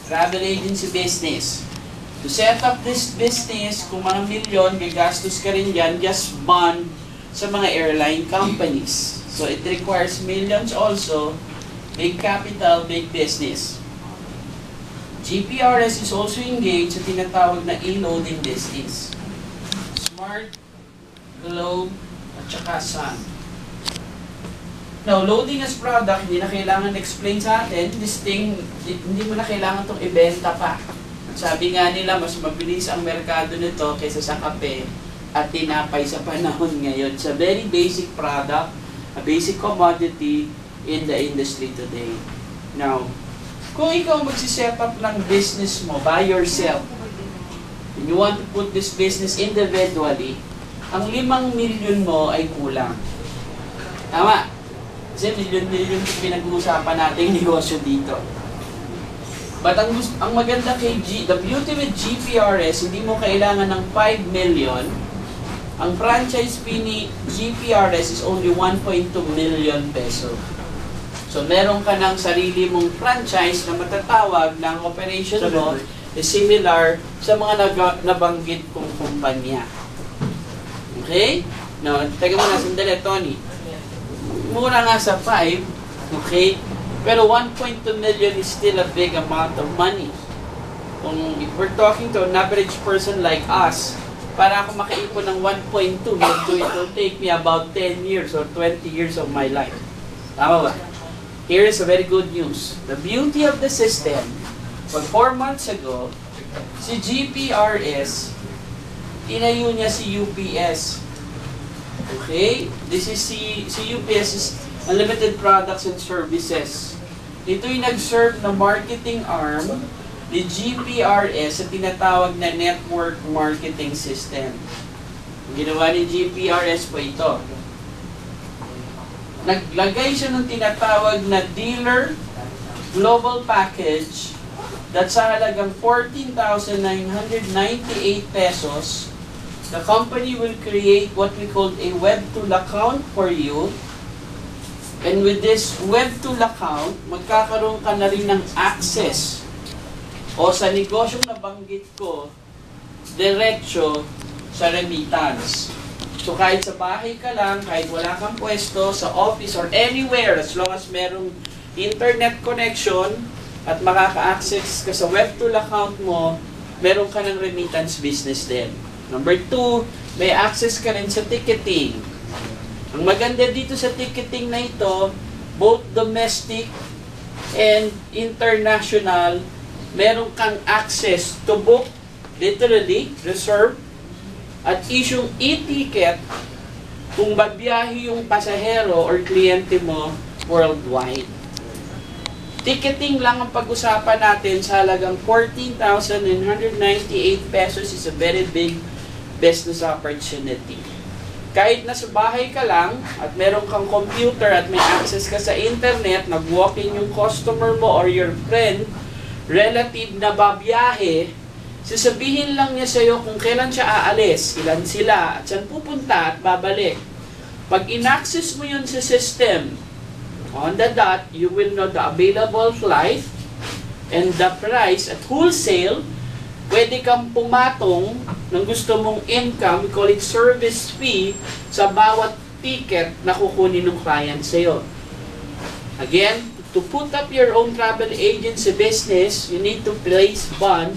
travel agency business. To set up this business, kung mga milyon, gagastos ka rin dyan, just bond sa mga airline companies. So it requires millions also, big capital, big business. GPRS is also engaged sa tinatawag na e-loading business. Smart, Globe, at saka Sun. Now, loading as product, hindi na kailangan explain sa atin. This thing, hindi mo na kailangan itong ibenta pa. Sabi nga nila, mas mabilis ang merkado nito kaysa sa kape at tinapay sa panahon ngayon. It's a very basic product, a basic commodity in the industry today. Now, kung ikaw magsiset up ng business mo by yourself, and you want to put this business individually, ang 5 milyon mo ay kulang. Tama? Kasi milyon-milyon yung pinag-uusapan nating negosyo dito. But ang maganda kay the beauty with GPRS, hindi mo kailangan ng 5 million. Ang franchise fee ni GPRS is only 1.2 million peso. So meron ka ng sarili mong franchise na matatawag na ang operation mo is similar sa mga nabanggit kong kumpanya. Okay? Now, teka muna sandali, Tony. Mura nga sa 5, okay? Pero 1.2 million is still a big amount of money. Kung if we're talking to an average person like us, para ako makaipon ng 1.2 million, it will take me about 10 years or 20 years of my life. Tama ba? Here is a very good news. The beauty of the system, 4 months ago, si GPRS, tinayo niya si UPS. Okay? This is si UPS is Unlimited Products and Services. Ito yung nag-serve na marketing arm ni GPRS sa tinatawag na Network Marketing System. Ang ginawa ni GPRS po ito. Naglagay siya ng tinatawag na Dealer Global Package that sa halagang 14,998 pesos, the company will create what we call a web tool account for you. And with this web tool account, magkakaroon ka na rin ng access o sa negosyong nabanggit ko, diretso sa remittance. So kahit sa bahay ka lang, kahit wala kang pwesto, sa office or anywhere, as long as merong internet connection at makaka-access ka sa web tool account mo, meron ka ng remittance business din. Number 2, may access ka rin sa ticketing. Ang maganda dito sa ticketing na ito, both domestic and international, meron kang access to book, literally, reserve, at issue e-ticket kung babiyahe yung pasahero or kliyente mo worldwide. Ticketing lang ang pag-usapan natin sa halagang 14,998 pesos is a very big business opportunity. Kahit nasa bahay ka lang at meron kang computer at may access ka sa internet, nag-walk-in yung customer mo or your friend, relative na babiyahe, sasabihin lang niya sa'yo kung kailan siya aalis, ilan sila, at saan pupunta at babalik. Pag in-access mo yun sa system, on the dot, you will know the available flight and the price at wholesale. Pwede kang pumatong ng gusto mong income, we call it service fee, sa bawat ticket na kukunin ng client sa'yo. Again, to put up your own travel agency business, you need to place bond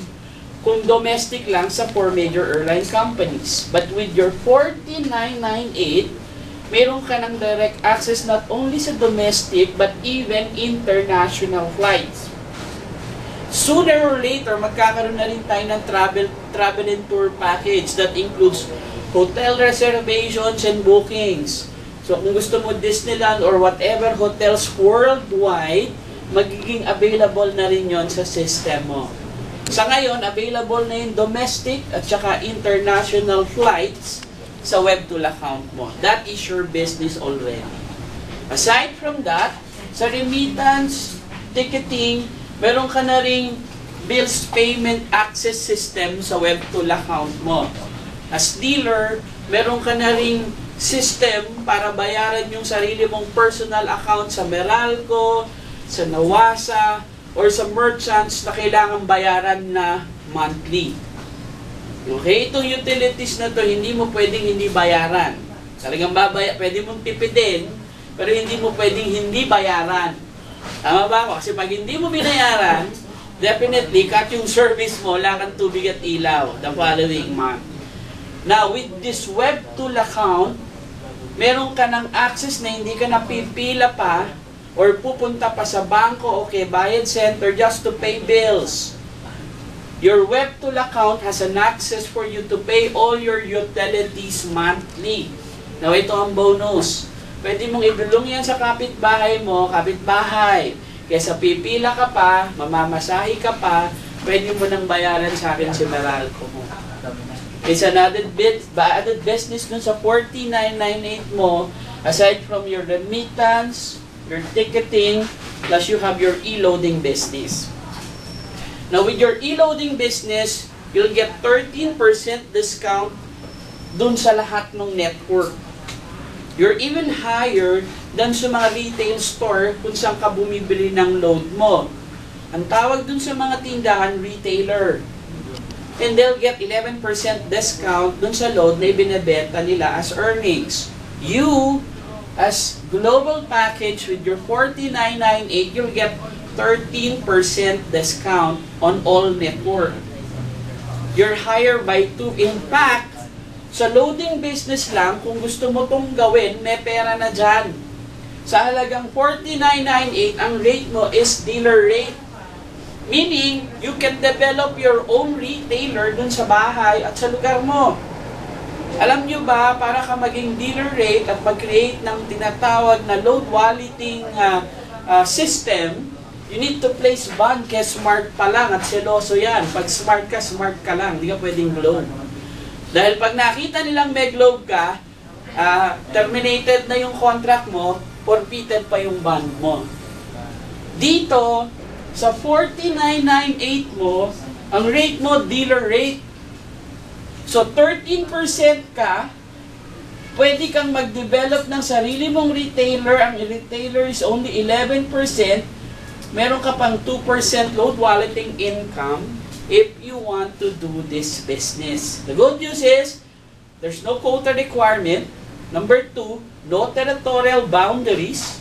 kung domestic lang sa 4 major airline companies. But with your 14,998, meron ka ng direct access not only sa domestic but even international flights. Sooner or later, magkakaroon na rin tayo ng travel and tour package that includes hotel reservations and bookings. So kung gusto mo Disneyland or whatever hotels worldwide, magiging available na rin yon sa system mo. Sa ngayon, available na yung domestic at saka international flights sa web tool account mo. That is your business already. Aside from that, sa remittance, ticketing, meron ka na ring bills payment access system sa web tool account mo. As dealer, meron ka na ring system para bayaran yung sarili mong personal account sa Meralco, sa Nawasa, or sa merchants na kailangan bayaran na monthly. Okay? Itong utilities na to, hindi mo pwedeng hindi bayaran. Talagang pwede mong tipidin, pero hindi mo pwedeng hindi bayaran. Tama ba ako? Kasi pag hindi mo binayaran, definitely, cut yung service mo, wala kang tubig at ilaw the following month. Now, with this web tool account, meron ka ng access na hindi ka napipila pa or pupunta pa sa bangko o bayad center just to pay bills. Your web tool account has an access for you to pay all your utilities monthly. Now, ito ang bonus. Pwede mong ibulong yan sa kapitbahay mo, kapitbahay. Kesa pipila ka pa, mamamasahi ka pa, pwede mo nang bayaran sa akin si Meralco mo. It's an added business dun sa 4998 mo, aside from your remittance, your ticketing, plus you have your e-loading business. Now, with your e-loading business, you'll get 13% discount dun sa lahat ng network. You're even higher than sa mga retail store kung saan ka bumibili ng load mo. Ang tawag dun sa mga tindahan, retailer. And they'll get 11% discount dun sa load na ibinebenta nila as earnings. You, as global package with your 4998, you'll get 13% discount on all network. You're higher by 2. In fact, sa loading business lang, kung gusto mo tong gawin, may pera na dyan. Sa halagang 4998, ang rate mo is dealer rate. Meaning, you can develop your own retailer dun sa bahay at sa lugar mo. Alam nyo ba, para ka maging dealer rate at mag-create ng tinatawag na load walleting system, you need to place bond kaya smart pa lang at seloso yan. Pag smart ka lang, hindi ka pwedeng globe. Dahil pag nakita nilang may globe ka, terminated na yung contract mo, forfeited pa yung bond mo. Dito, sa 4998 mo, ang rate mo, dealer rate. So, 13% ka, pwede kang mag-develop ng sarili mong retailer. Ang retailer is only 11%. Meron ka pang 2% load walleting income if you want to do this business. The good news is, there's no quota requirement. Number 2, no territorial boundaries.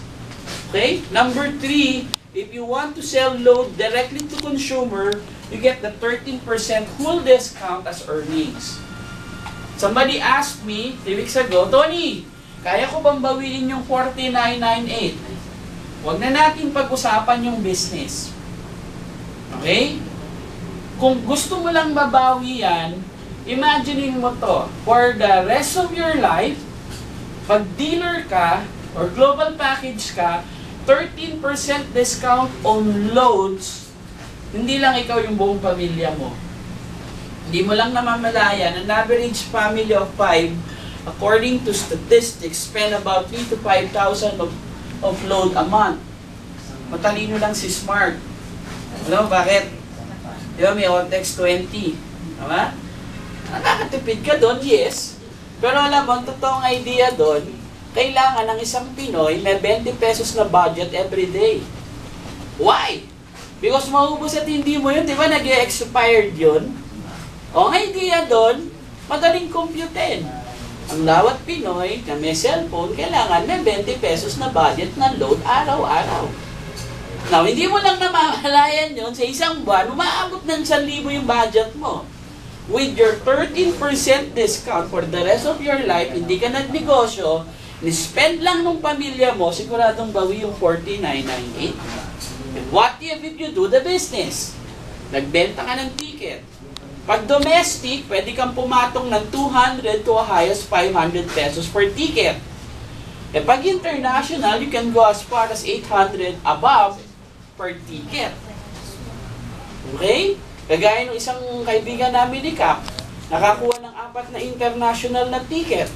Okay? Number 3, if you want to sell load directly to consumer, you get the 13% full discount as earnings. Somebody asked me 3 weeks ago, Tony, kaya ko bang bawiin yung 4998? Huwag na natin pag-usapan yung business. Okay? Kung gusto mo lang mabawi yan, imagine mo to, for the rest of your life, pag dealer ka, or global package ka, 13% discount on loads, hindi lang ikaw yung buong pamilya mo. Hindi mo lang namamalayan, an average family of 5, according to statistics, spend about 3,000 to 5,000 of load a month. Matalino lang si Smart. Alam mo bakit? Di ba may Altex 20? Tama? Nakakatipid ka doon, yes. Pero alam mo, ang totoong idea doon, kailangan ng isang Pinoy may 20 pesos na budget every day. Why? Because maubos at hindi mo yun, di ba nag-expired yun? O ang idea doon, madaling computein. Ang bawat Pinoy na may cellphone, kailangan may 20 pesos na budget na load araw-araw. Now, hindi mo lang namamalayan yun, sa isang buwan, umaabot ng 1,000 yung budget mo. With your 13% discount for the rest of your life, hindi ka nagnegosyo, ni-spend lang ng pamilya mo, siguradong bawi yung 4998. And what if you do the business? Nagbenta ka ng ticket. Pag domestic, pwede kang pumatong ng 200 to a high as 500 pesos per ticket. E pag international, you can go as far as 800 above per ticket. Okay? Kagaya ng isang kaibigan namin ni Cap, nakakuha ng 4 na international na ticket.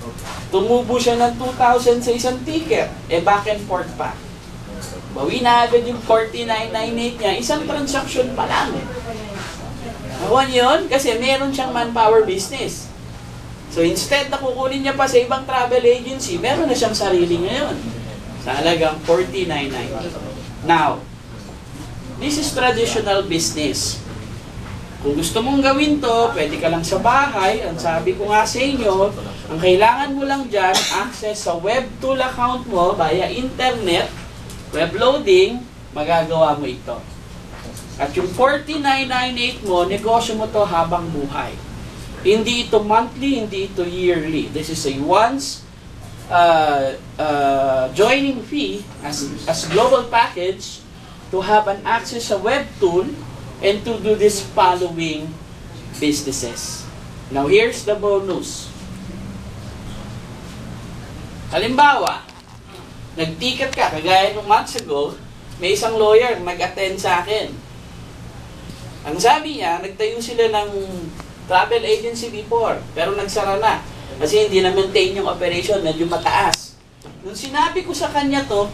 Tumubo siya ng 2,000 sa isang ticket. E back and forth pa. Bawi na agad yung 4998 niya, isang transaction pa lang. Awan yun, kasi meron siyang manpower business. So instead na kukunin niya pa sa ibang travel agency, meron na siyang sarili ngayon. Sa halagang 4998. Now, This is traditional business. Kung gusto mong gawin to, pwede ka lang sa bahay. Ang sabi ko nga sa inyo, ang kailangan mo lang dyan, access sa web tool account mo via internet, web loading, magagawa mo ito. At yung 4998 mo, negosyo mo to habang buhay. Hindi ito monthly, hindi ito yearly. This is a once joining fee as global package to have an access sa web tool and to do this following businesses. Now, here's the bonus. Halimbawa, nag-ticket ka, kagaya nung months ago, may isang lawyer nag-attend sa akin. Ang sabi niya, nagtayo sila ng travel agency before, pero nagsara na. Kasi hindi na-maintain yung operation, medyo mataas. Nung sinabi ko sa kanya to,